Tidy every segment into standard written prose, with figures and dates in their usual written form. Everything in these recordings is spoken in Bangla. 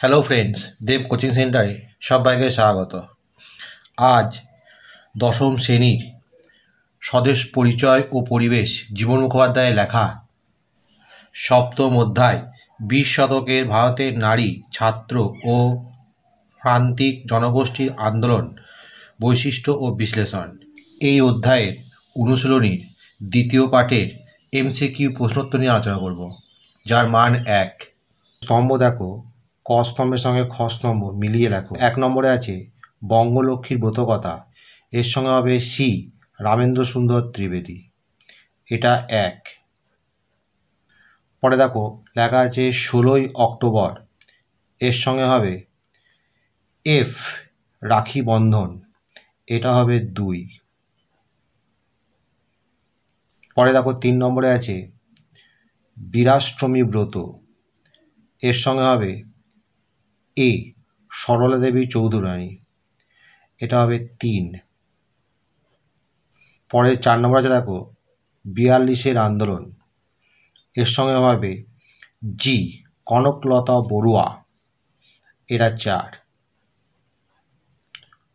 হ্যালো ফ্রেন্ডস, দেব কোচিং সেন্টারে সবাইকে স্বাগত। আজ দশম শ্রেণীর স্বদেশ পরিচয় ও পরিবেশ জীবন মুখোপাধ্যায়ের লেখা সপ্তম অধ্যায় 20 শতকের ভারতের নারী, ছাত্র ও প্রান্তিক জনগোষ্ঠীর আন্দোলন, বৈশিষ্ট্য ও বিশ্লেষণ। এই অধ্যায়ের অনুশীলনীর দ্বিতীয় পাঠের এমসিকিউ প্রশ্নোত্তর নিয়ে আলোচনা করব, যার মান 1। স্তম্ভ দেখো, ক স্তম্ভের সঙ্গে খ স্তম্ভ মিলিয়ে লেখো। 1 নম্বরে আছে বঙ্গলক্ষ্মীর ব্রতকথা, এর সঙ্গে হবে সি রামেন্দ্র সুন্দর ত্রিবেদী, এটা 1। পরে দেখো লেখা আছে 16ই অক্টোবর, এর সঙ্গে হবে এফ রাখি বন্ধন, এটা হবে 2। পরে দেখো 3 নম্বরে আছে বীরাষ্টমী ব্রত, এর সঙ্গে হবে এ সরলা দেবী চৌধুরানী, এটা হবে 3। পরে 4 নম্বর আছে দেখো 42-এর আন্দোলন, এর সঙ্গে হবে জি কনকলতা বড়ুয়া, এটা 4।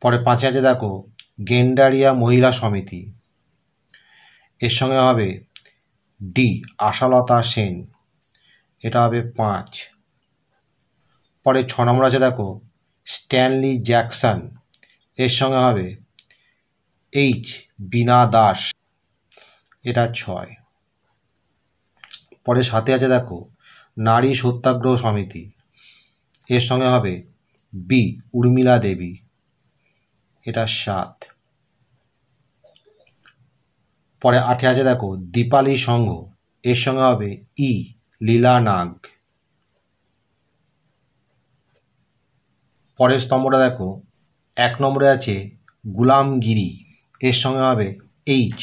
পরে 5 আছে দেখো গেন্ডারিয়া মহিলা সমিতি, এর সঙ্গে হবে ডি আশালতা সেন, এটা হবে 5। পরে 6 নম্বর আছে দেখো স্ট্যানলি জ্যাকসন, এর সঙ্গে হবে এইচ বীণা দাস, এটা 6। পরে 7 আছে দেখো নারী সত্যাগ্রহ সমিতি, এর সঙ্গে হবে বি উর্মিলা দেবী, এটা 7। পরে 8 আছে দেখো দীপালি সংঘ, এর সঙ্গে হবে ই লীলা নাগ। পরের স্তম্ভটা দেখো 1 নম্বরে আছে গুলামগিরি, এর সঙ্গে হবে এইচ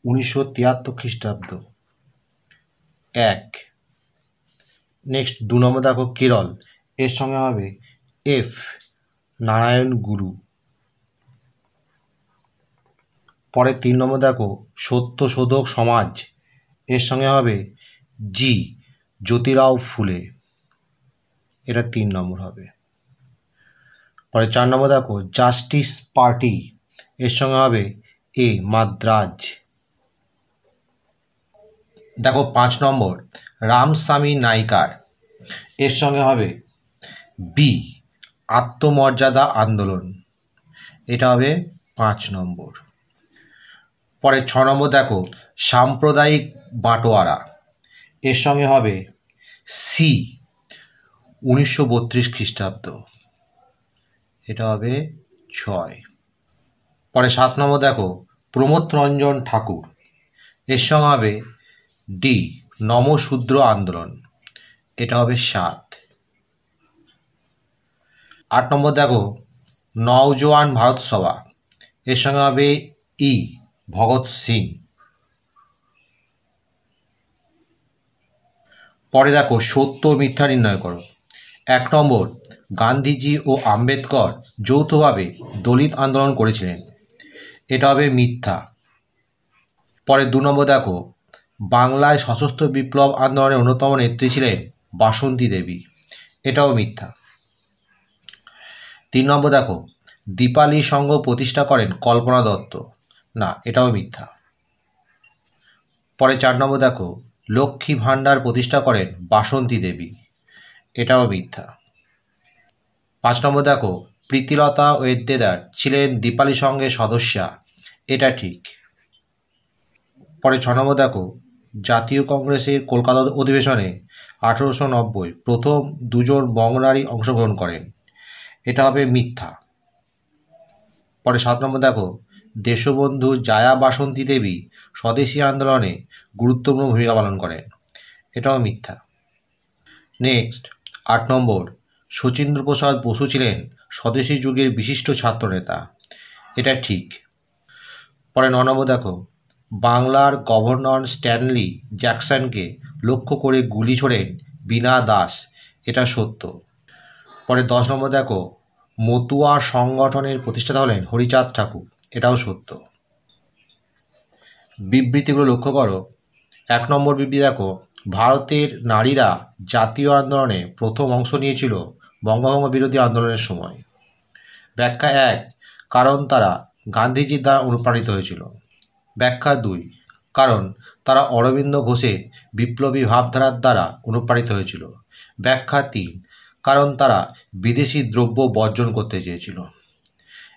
1973 খ্রিস্টাব্দ, 1। নেক্সট 2 নম্বর দেখো কেরল, এর সঙ্গে হবে এফ নারায়ণ গুরু। পরে 3 নম্বর দেখো সত্যশোধক সমাজ, এর সঙ্গে হবে জি জ্যোতিরাও ফুলে, এটা 3 নম্বর হবে। পরে 4 নম্বর দেখো জাস্টিস পার্টি, এর সঙ্গে হবে এ মাদ্রাজ। দেখো 5 নম্বর রামস্বামী নাইকার, এর সঙ্গে হবে বি আত্মমর্যাদা আন্দোলন, এটা হবে 5 নম্বর। পরে 6 নম্বর দেখো সাম্প্রদায়িক বাটোয়ারা, এর সঙ্গে হবে সি 1932 খ্রিস্টাব্দ, এটা হবে 6। পরে 7 নম্বর দেখো প্রমোদ রঞ্জন ঠাকুর, এর সঙ্গে হবে ডি নমশূদ্র আন্দোলন, এটা হবে 7। 8 নম্বর দেখো নওজোয়ান ভারত সভা, এর সঙ্গে হবে ই ভগৎ সিং। পরে দেখো সত্য মিথ্যা নির্ণয় করো। 1 নম্বর গান্ধীজি ও আম্বেদকর যৌথভাবে দলিত আন্দোলন করেছিলেন, এটা হবে মিথ্যা। পরে 2 নম্বর দেখো বাংলায় সশস্ত্র বিপ্লব আন্দোলনের অন্যতম নেত্রী ছিলেন বাসন্তী দেবী, এটাও মিথ্যা। 3 নম্বর দেখো দীপালি সংঘ প্রতিষ্ঠা করেন কল্পনা দত্ত, না, এটাও মিথ্যা। পরে 4 নম্বর দেখো লক্ষ্মী ভাণ্ডার প্রতিষ্ঠা করেন বাসন্তী দেবী, এটাও মিথ্যা। 5 নম্বর দেখো প্রীতিলতা ওয়েদ্দেদার ছিলেন দীপালি সংঘের সদস্যা, এটা ঠিক। পরে 6 নম্বর দেখো জাতীয় কংগ্রেসের কলকাতা অধিবেশনে 1890 প্রথম 2 জন বঙ্গনারী অংশগ্রহণ করেন, এটা হবে মিথ্যা। পরে 7 নম্বর দেখো দেশবন্ধু জায়া বাসন্তী দেবী স্বদেশী আন্দোলনে গুরুত্বপূর্ণ ভূমিকা পালন করেন, এটাও মিথ্যা। নেক্সট 8 নম্বর শচীন্দ্রপ্রসাদ বসু ছিলেন স্বদেশী যুগের বিশিষ্ট ছাত্রনেতা, এটা ঠিক। পরে 9 নম্বর দেখো বাংলার গভর্নর স্ট্যানলি জ্যাকসনকে লক্ষ্য করে গুলি ছোড়েন বীণা দাস, এটা সত্য। পরে 10 নম্বর দেখো মতুয়া সংগঠনের প্রতিষ্ঠাতা হলেন হরিচাঁদ ঠাকুর, এটাও সত্য। বিবৃতিগুলো লক্ষ্য করো। 1 নম্বর বিবৃতি দেখো ভারতের নারীরা জাতীয় আন্দোলনে প্রথম অংশ নিয়েছিল বঙ্গভঙ্গ বিরোধী আন্দোলনের সময়। ব্যাখ্যা 1, কারণ তারা গান্ধীজির দ্বারা অনুপ্রাণিত হয়েছিল। ব্যাখ্যা 2, কারণ তারা অরবিন্দ ঘোষের বিপ্লবী ভাবধারার দ্বারা অনুপ্রাণিত হয়েছিল। ব্যাখ্যা 3, কারণ তারা বিদেশি দ্রব্য বর্জন করতে চেয়েছিল।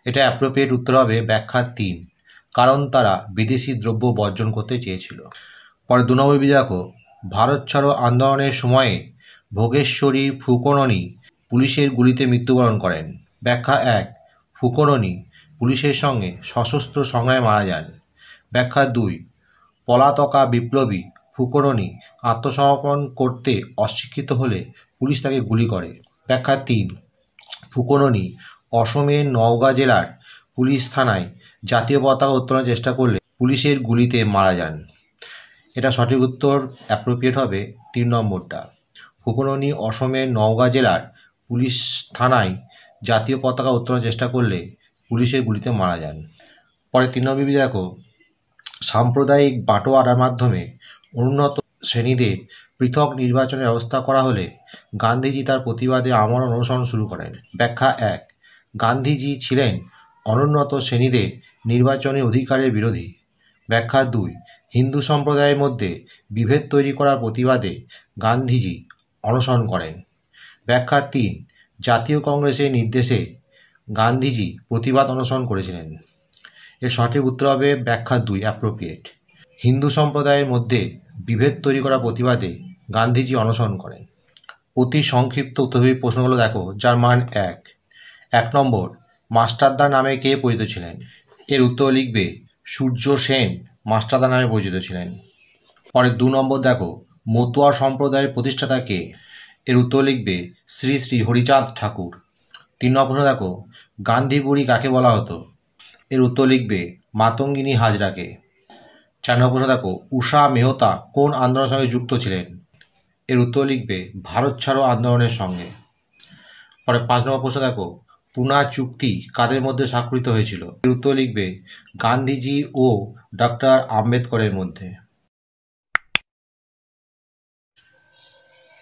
এটা অ্যাপ্রোপ্রিয়েট উত্তর হবে ব্যাখ্যা 3, কারণ তারা বিদেশি দ্রব্য বর্জন করতে চেয়েছিল। পরে 2 নম্বর দেখো, ভারত ছাড়ো আন্দোলনের সময়ে ভোগেশ্বরী ফুকননি পুলিশের গুলিতে মৃত্যুবরণ করেন। ব্যাখ্যা 1, ফুকননি পুলিশের সঙ্গে সশস্ত্র সংগ্রামে মারা যান। ব্যাখ্যা 2, পলাতকা বিপ্লবী ফুকননি আত্মসমর্পণ করতে অস্বীকৃত হলে পুলিশ তাকে গুলি করে। ব্যাখ্যা 3, ফুকননি অসমের নওগাঁ জেলার পুলিশ থানায় জাতীয় পতাকা উত্তোলনের চেষ্টা করলে পুলিশের গুলিতে মারা যান। এটা সঠিক উত্তর অ্যাপ্রোপ্রিয়েট হবে 3 নম্বরটা। ফুকননি অসমের নওগাঁ জেলার পুলিশ থানায় জাতীয় পতাকা উত্তোলনের চেষ্টা করলে পুলিশের গুলিতে মারা যান। পরে 3 নম্বর দেখো, সাম্প্রদায়িক বাটোয়ারার মাধ্যমে অনুন্নত শ্রেণীদের পৃথক নির্বাচনের ব্যবস্থা করা হলে গান্ধীজি তার প্রতিবাদে আমরণ অনুসরণ শুরু করেন। ব্যাখ্যা 1, গান্ধীজি ছিলেন অনুন্নত শ্রেণীদের নির্বাচনী অধিকারের বিরোধী। ব্যাখ্যা 2, হিন্দু সম্প্রদায়ের মধ্যে বিভেদ তৈরি করার প্রতিবাদে গান্ধীজি অনশন করেন। ব্যাখ্যা 3, জাতীয় কংগ্রেসের নির্দেশে গান্ধীজি প্রতিবাদ অনশন করেছিলেন। এর সঠিক উত্তর হবে ব্যাখ্যা 2 অ্যাপ্রোপ্রিয়েট। হিন্দু সম্প্রদায়ের মধ্যে বিভেদ তৈরি করার প্রতিবাদে গান্ধীজি অনশন করেন। অতি সংক্ষিপ্ত উত্তরসূরি প্রশ্নগুলো দেখো, যার মান 1 নম্বর, মাস্টারদা নামে কে পরিচিত ছিলেন? এর উত্তর লিখবে সূর্য সেন মাস্টারদা নামে পরিচিত ছিলেন। পরে 2 নম্বর দেখো, মতুয়া সম্প্রদায়ের প্রতিষ্ঠাতা কে? এর উত্তর লিখবে শ্রী শ্রী হরিচাঁদ ঠাকুর। 3 নম্বর প্রশ্ন দেখো, গান্ধী বুড়ি কাকে বলা হতো? এর উত্তর লিখবে মাতঙ্গিনী হাজরাকে। 4 নম্বর প্রশ্ন দেখো, উষা মেহতা কোন আন্দোলনের সঙ্গে যুক্ত ছিলেন? এর উত্তর লিখবে ভারত ছাড়ো আন্দোলনের সঙ্গে। পরে 5 নম্বর প্রশ্ন দেখো, পুনা চুক্তি কাদের মধ্যে স্বাক্ষরিত হয়েছিল? এর উত্তর লিখবে গান্ধীজি ও ডক্টর আম্বেদকরের মধ্যে।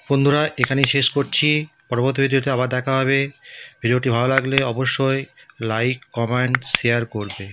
বন্ধুরা, এখানেই শেষ করছি। পরবর্তী ভিডিওতে আবার দেখা হবে। ভিডিওটি ভালো লাগলে অবশ্যই লাইক, কমেন্ট, শেয়ার করবে।